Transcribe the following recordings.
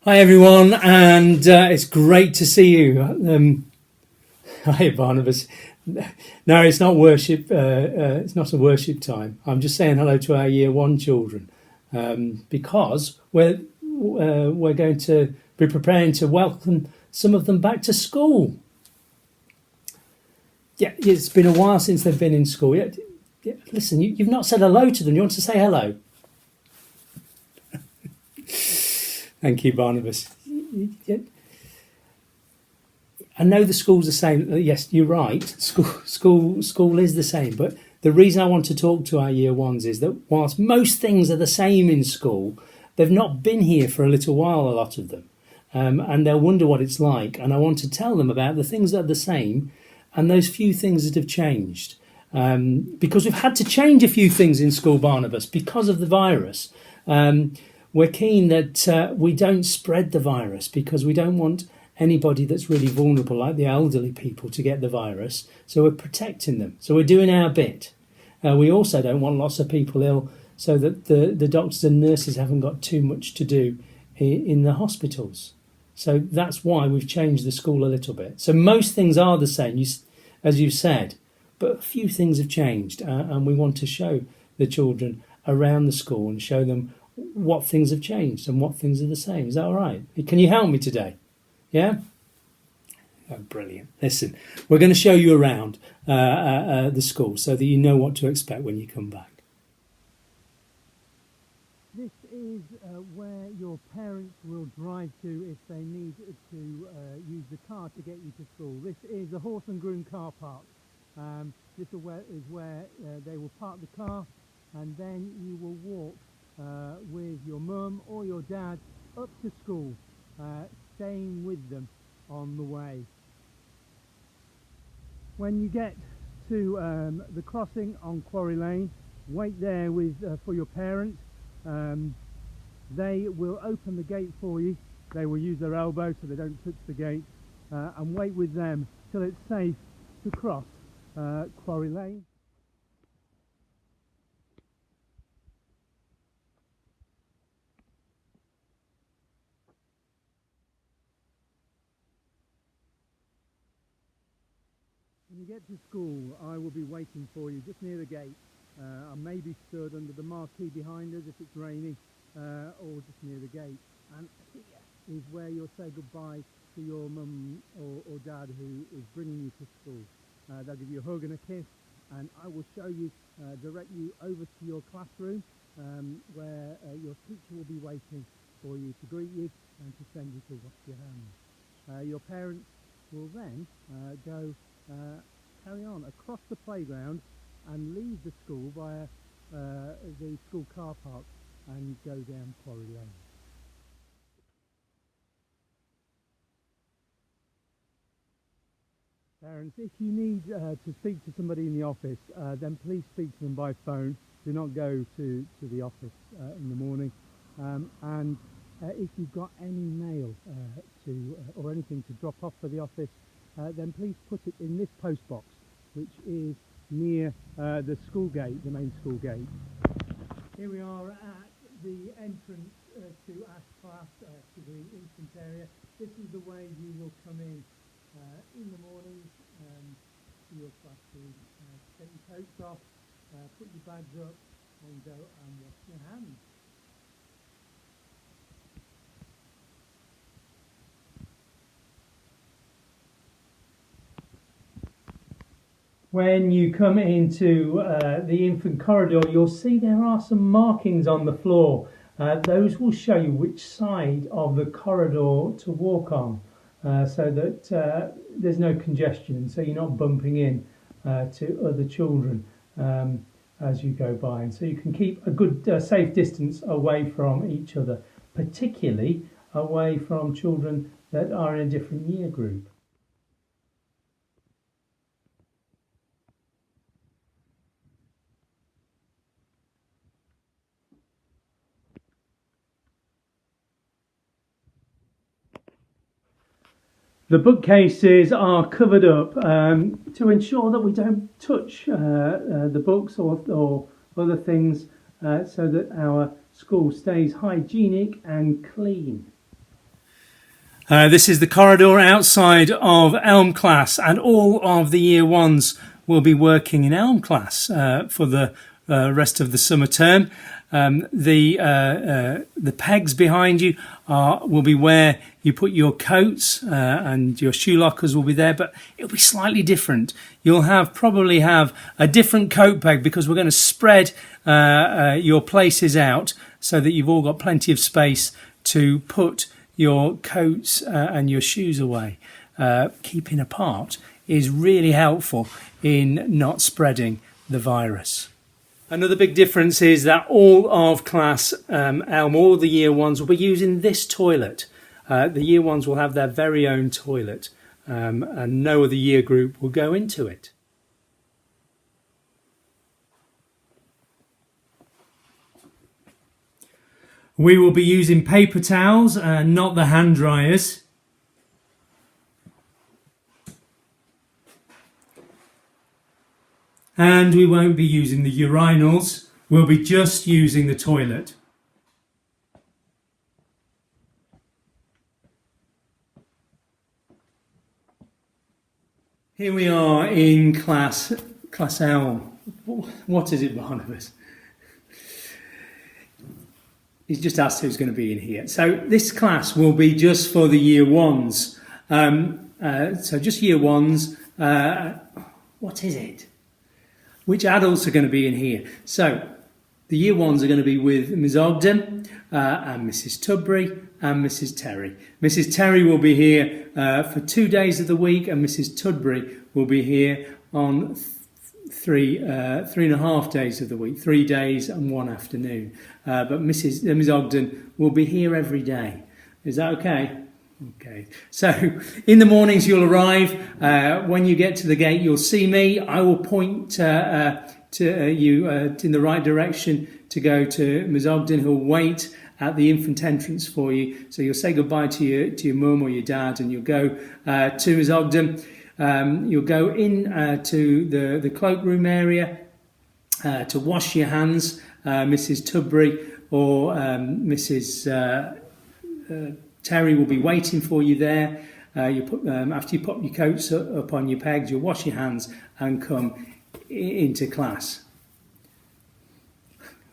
Hi everyone, and it's great to see you. Hi Barnabas. No, it's not worship. It's not a worship time. I'm just saying hello to our Year One children because we're going to be preparing to welcome some of them back to school. Yeah, it's been a while since they've been in school. Yeah, listen, you've not said hello to them. You want to say hello? Thank you, Barnabas. I know the school's the same. Yes, you're right. School is the same. But the reason I want to talk to our year ones is that whilst most things are the same in school, they've not been here for a little while, a lot of them. And they'll wonder what it's like. And I want to tell them about the things that are the same and those few things that have changed. Because we've had to change a few things in school, Barnabas, because of the virus. We're keen that we don't spread the virus because we don't want anybody that's really vulnerable, like the elderly people, to get the virus. So we're protecting them. So we're doing our bit. We also don't want lots of people ill so that the doctors and nurses haven't got too much to do in the hospitals. So that's why we've changed the school a little bit. So most things are the same, as you said, but a few things have changed. And we want to show the children around the school and show them what things have changed and what things are the same. Is that all right? Can you help me today? Yeah? Oh, brilliant. Listen, we're going to show you around the school so that you know what to expect when you come back. This is where your parents will drive to if they need to use the car to get you to school. This is the Horse and Groom car park. This is where they will park the car, and then you will walk with your mum or your dad up to school, staying with them on the way. When you get to the crossing on Quarry Lane, wait there for your parents. They will open the gate for you. They will use their elbow so they don't touch the gate, and wait with them till it's safe to cross Quarry Lane. When you get to school, I will be waiting for you just near the gate. I may be stood under the marquee behind us if it's raining, or just near the gate. And here is where you'll say goodbye to your mum or dad who is bringing you to school. They'll give you a hug and a kiss, and I will show you, direct you over to your classroom, where your teacher will be waiting for you to greet you and to send you to wash your hands. Your parents will then carry on across the playground and leave the school via the school car park and go down Quarry Lane. Parents, if you need to speak to somebody in the office, then please speak to them by phone. Do not go to the office in the morning. And if you've got any mail or anything to drop off for the office, then please put it in this post box, which is near the school gate, the main school gate. Here we are at the entrance to Ash Class, to the infant area. This is the way you will come in the morning to your classroom. Take your coats off, put your bags up, and go and wash your hands. When you come into the infant corridor, you'll see there are some markings on the floor. Those will show you which side of the corridor to walk on, so that there's no congestion, so you're not bumping in to other children as you go by. And so you can keep a good safe distance away from each other, particularly away from children that are in a different year group. The bookcases are covered up to ensure that we don't touch the books or other things, so that our school stays hygienic and clean. This is the corridor outside of Elm class, and all of the year ones will be working in Elm class for the rest of the summer term. The pegs behind you will be where you put your coats, and your shoe lockers will be there, but it'll be slightly different. You'll probably have a different coat peg, because we're going to spread your places out so that you've all got plenty of space to put your coats and your shoes away. Keeping apart is really helpful in not spreading the virus. Another big difference is that all of class Elm, all the year ones, will be using this toilet. The year ones will have their very own toilet, and no other year group will go into it. We will be using paper towels, not the hand dryers. And we won't be using the urinals, we'll be just using the toilet. Here we are in class Elm. What is it, Barnabas? He's just asked who's going to be in here. So this class will be just for the year ones. So just year ones. What is it? Which adults are going to be in here? So the year ones are going to be with Ms Ogden and Mrs Tudbury and Mrs Terry. Mrs Terry will be here for 2 days of the week, and Mrs Tudbury will be here on 3.5 days of the week, 3 days and 1 afternoon. But Ms Ogden will be here every day. Is that okay? Okay. So in the mornings you'll arrive. When you get to the gate, you'll see me. I will point to you in the right direction to go to Ms Ogden, who'll wait at the infant entrance for you. So you'll say goodbye to your mum or your dad, and you'll go to Ms Ogden. You'll go in to the cloakroom area to wash your hands. Mrs Tudbury or Mrs Terry will be waiting for you there. After you put your coats up on your pegs, you'll wash your hands and come into class.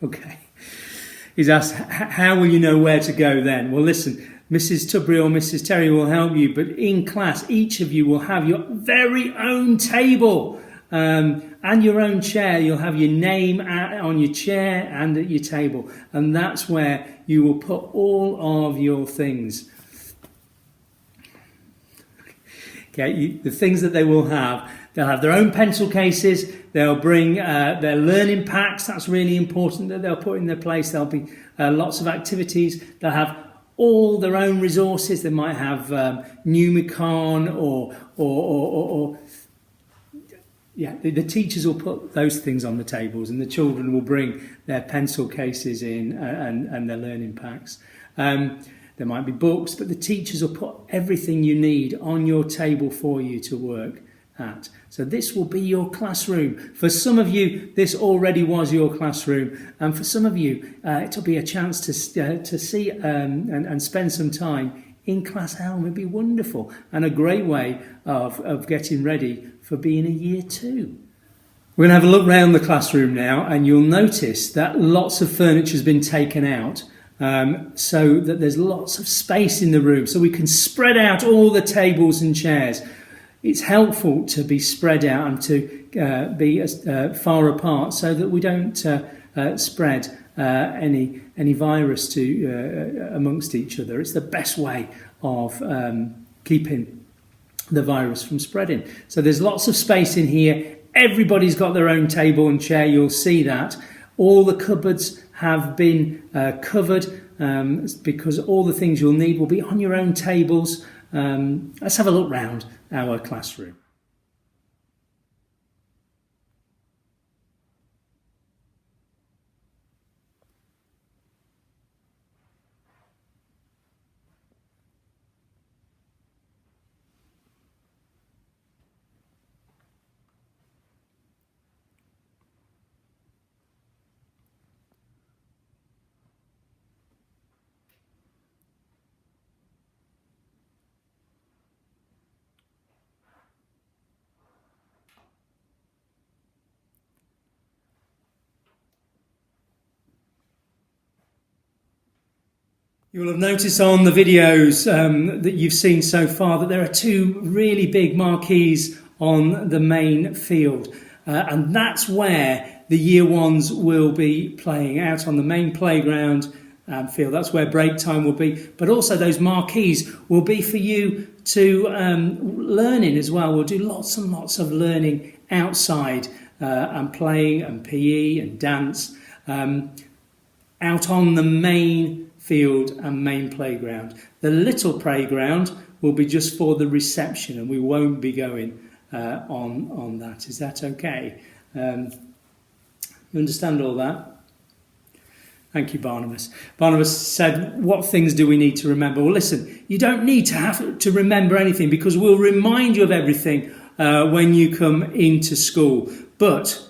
Okay. He's asked, how will you know where to go then? Well, listen, Mrs Tudbury or Mrs Terry will help you, but in class, each of you will have your very own table and your own chair. You'll have your name on your chair and at your table, and that's where you will put all of your things. Okay, the things that they will have. They'll have their own pencil cases. They'll bring their learning packs. That's really important that they'll put in their place. There'll be lots of activities. They'll have all their own resources. They might have Numicon or the teachers will put those things on the tables, and the children will bring their pencil cases in and their learning packs. There might be books, but the teachers will put everything you need on your table for you to work at. So this will be your classroom. For some of you, this already was your classroom, and for some of you, it'll be a chance to see and spend some time in Class Elm. It'd be wonderful and a great way of getting ready for being a year 2. We're going to have a look round the classroom now, and you'll notice that lots of furniture has been taken out. So that there's lots of space in the room, so we can spread out all the tables and chairs. It's helpful to be spread out and to be far apart, so that we don't spread any virus amongst each other. It's the best way of keeping the virus from spreading. So there's lots of space in here. Everybody's got their own table and chair. You'll see that. All the cupboards have been covered because all the things you'll need will be on your own tables. Let's have a look round our classroom. You will have noticed on the videos that you've seen so far that there are two really big marquees on the main field. And that's where the year ones will be playing, out on the main playground field. That's where break time will be. But also those marquees will be for you to learning as well. We'll do lots and lots of learning outside and playing and PE and dance out on the main field and main playground. The little playground will be just for the reception, and we won't be going on that. Is that okay? You understand all that? Thank you, Barnabas. Barnabas said, what things do we need to remember? Well, listen, you don't need to have to remember anything, because we'll remind you of everything when you come into school. But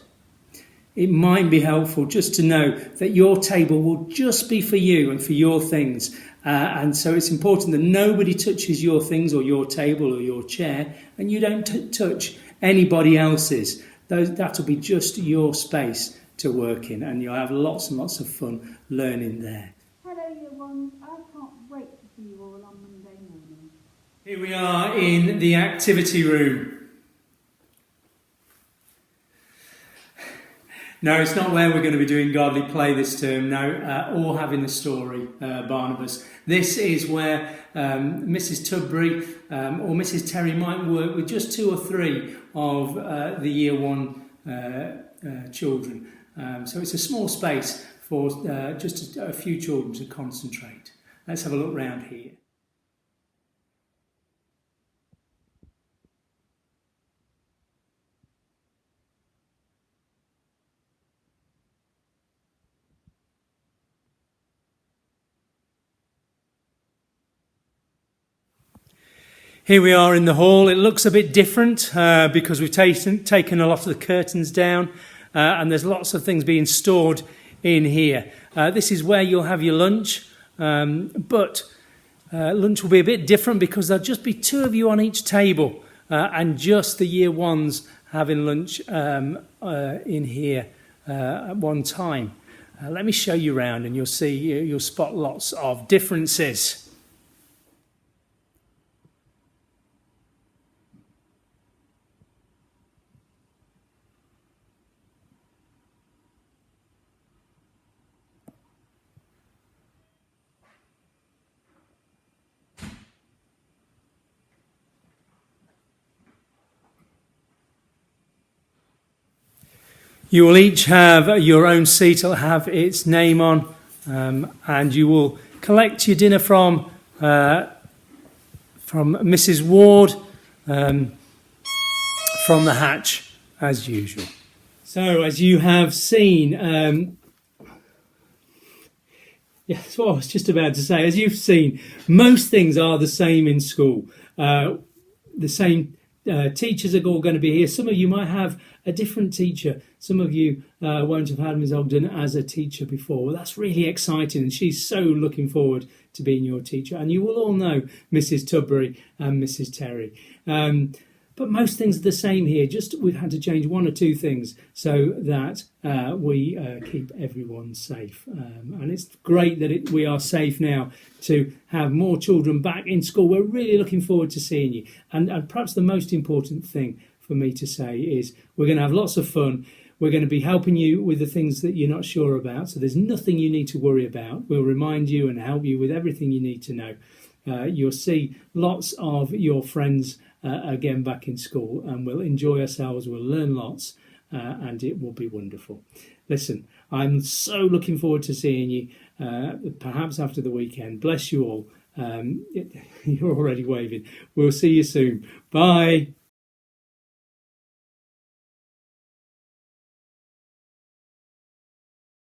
it might be helpful just to know that your table will just be for you and for your things. And so it's important that nobody touches your things or your table or your chair, and you don't touch anybody else's. That'll be just your space to work in, and you'll have lots and lots of fun learning there. Hello, year ones. I can't wait to see you all on Monday morning. Here we are in the activity room. No, it's not where we're going to be doing godly play this term, no, or having a story, Barnabas. This is where Mrs. Tudbury or Mrs. Terry might work with just 2 or 3 of the year one children. So it's a small space for just a few children to concentrate. Let's have a look round here. Here we are in the hall. It looks a bit different because we've taken a lot of the curtains down and there's lots of things being stored in here. This is where you'll have your lunch, but lunch will be a bit different because there'll just be 2 of you on each table and just the year ones having lunch in here at one time. Let me show you around and you'll spot lots of differences. You will each have your own seat. It'll have its name on, and you will collect your dinner from Mrs. Ward from the hatch, as usual. So, as you have seen, that's what I was just about to say. As you've seen, most things are the same in school. The same teachers are all going to be here. Some of you might have a different teacher. Some of you won't have had Ms. Ogden as a teacher before. Well, that's really exciting, and she's so looking forward to being your teacher. And you will all know Mrs. Tudbury and Mrs. Terry. But most things are the same here. Just we've had to change 1 or 2 things so that we keep everyone safe. And it's great that we are safe now to have more children back in school. We're really looking forward to seeing you. And perhaps the most important thing for me to say is we're going to have lots of fun. We're going to be helping you with the things that you're not sure about. So there's nothing you need to worry about. We'll remind you and help you with everything you need to know. You'll see lots of your friends again back in school, and we'll enjoy ourselves. We'll learn lots, and it will be wonderful. Listen, I'm so looking forward to seeing you, perhaps after the weekend. Bless you all. You're already waving. We'll see you soon. Bye.